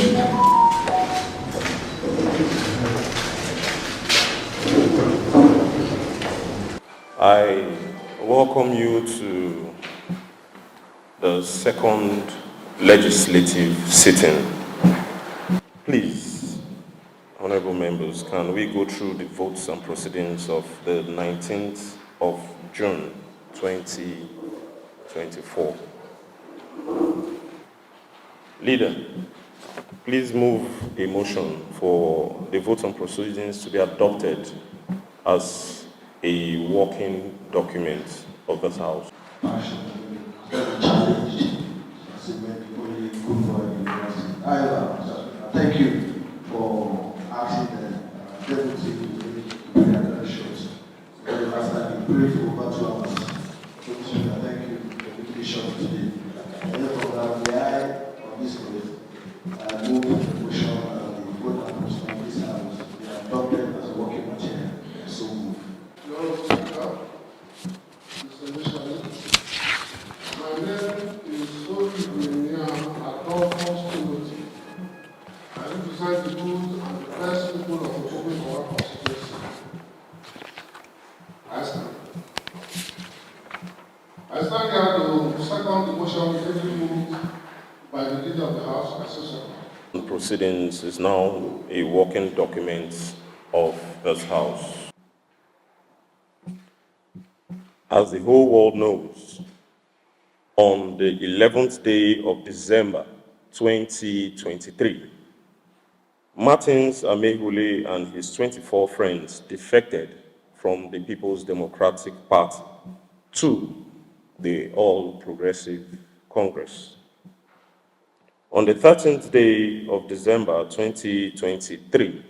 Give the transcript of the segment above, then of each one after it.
I welcome you to the second legislative sitting. Please, honorable members, can we go through the votes and proceedings of the 19th of June 2024? Leader, please move a motion for the votes and proceedings to be adopted as a working document of this House. Thank you for asking the deputy to bring the shows. After the brief over 2 hours, thank you for the show today. Therefore, that we are on this place, move the motion and the vote and proceed this house. We are adopted as a working material. So move. My name is Sophie Brenia Adolphus Timothy. I represent the good and the best people of the Open Power constituency. I stand here to second the motion already moved by the leader of the House, Association. The proceedings is now a working document of this House. As the whole world knows, on the 11th day of December 2023, Martins Amehule and his 24 friends defected from the People's Democratic Party to the All Progressive Congress. On the 13th day of December 2023,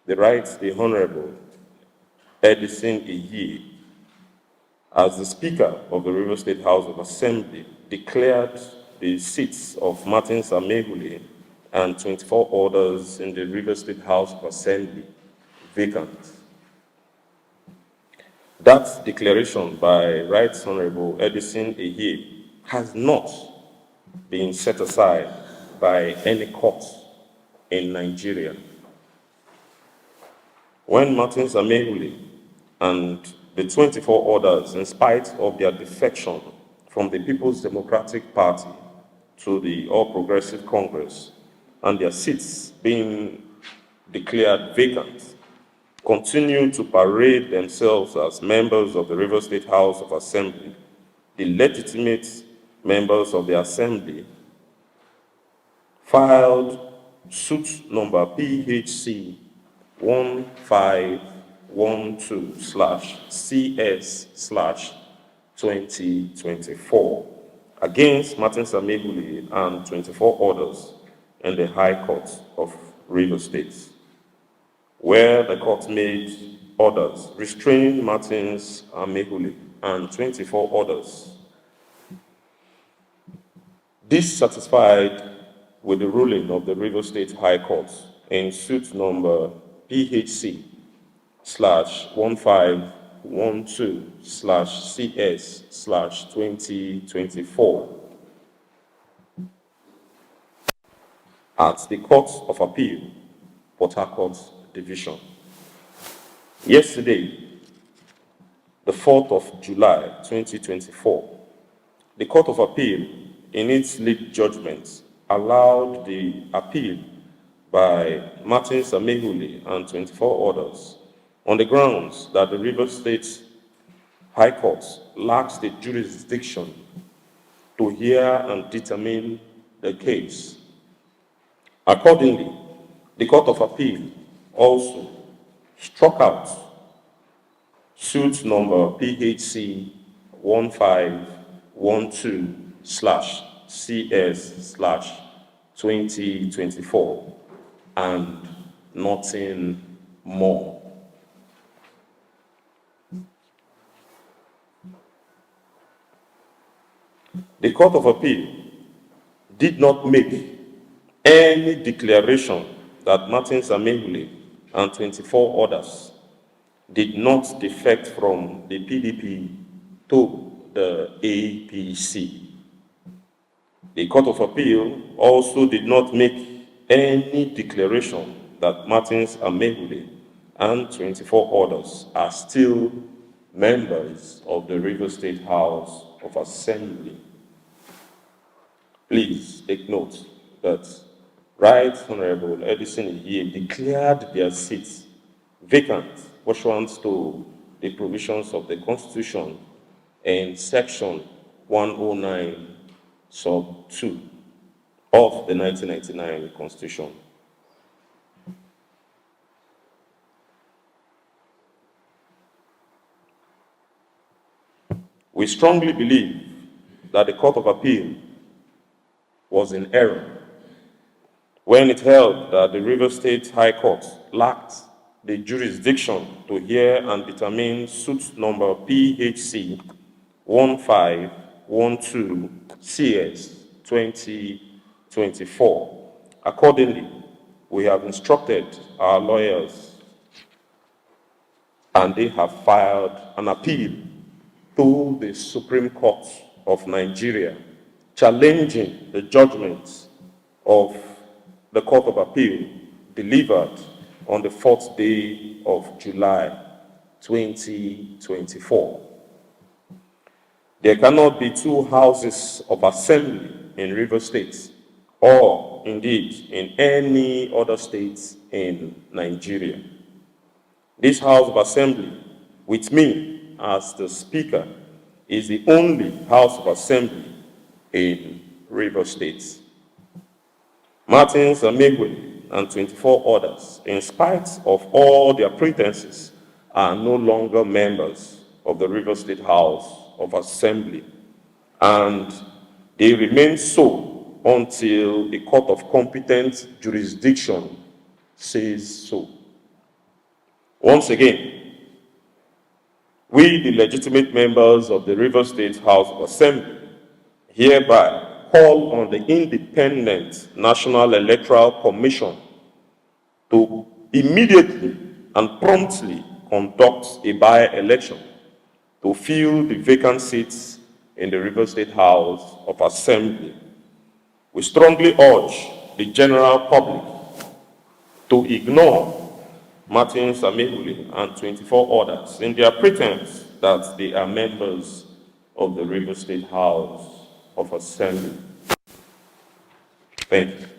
the Honorable Edison Iyi, as the Speaker of the River State House of Assembly, declared the seats of Martins Amehule and 24 others in the River State House of Assembly vacant. That declaration by Right Honorable Edison Iyi has not been set aside by any court in Nigeria. When Martins Amehule and the 24 others, in spite of their defection from the People's Democratic Party to the All Progressive Congress and their seats being declared vacant, continue to parade themselves as members of the River State House of Assembly, the legitimate members of the Assembly, filed suit number PHC 1512/CS/2024 against Martins Amehule and 24 others in the High Court of River State, where the court made orders restraining Martins Amehule and 24 others dissatisfied with the ruling of the River State High Court in suit number PHC/1512/CS/2024 at the Court of Appeal, Port Harcourt Division. Yesterday, the 4th of July, 2024, the Court of Appeal, in its lead judgment, allowed the appeal by Martins Amehule and 24 others on the grounds that the River State High Court lacks the jurisdiction to hear and determine the case. Accordingly, the Court of Appeal also struck out suit number PHC 1512/CS/2024 and nothing more. The Court of Appeal did not make any declaration that Martins Amehule and 24 others did not defect from the PDP to the APC. The Court of Appeal also did not make any declaration that Martins Amehule and 24 others are still members of the River State House of Assembly. Please take note that Right Honorable Edison Ihiye declared their seats vacant pursuant to the provisions of the Constitution in Section 109, Sub 2 of the 1999 Constitution. We strongly believe that the Court of Appeal was in error when it held that the River State High Court lacked the jurisdiction to hear and determine suit number PHC 1512 CS 2024. Accordingly, we have instructed our lawyers and they have filed an appeal to the Supreme Court of Nigeria, challenging the judgment of the Court of Appeal delivered on the 4th day of July 2024. There cannot be two houses of assembly in River State or indeed in any other states in Nigeria. This House of Assembly, with me as the Speaker, is the only House of Assembly in River State. Martins Amehule and 24 others, in spite of all their pretenses, are no longer members of the River State House of Assembly, and they remain so until a court of competent jurisdiction says so. Once again, we, the legitimate members of the River State House of Assembly, hereby call on the Independent National Electoral Commission to immediately and promptly conduct a by-election to fill the vacant seats in the River State House of Assembly. We strongly urge the general public to ignore Martins Amehule and 24 others in their pretense that they are members of the River State House of Assembly. Thank you.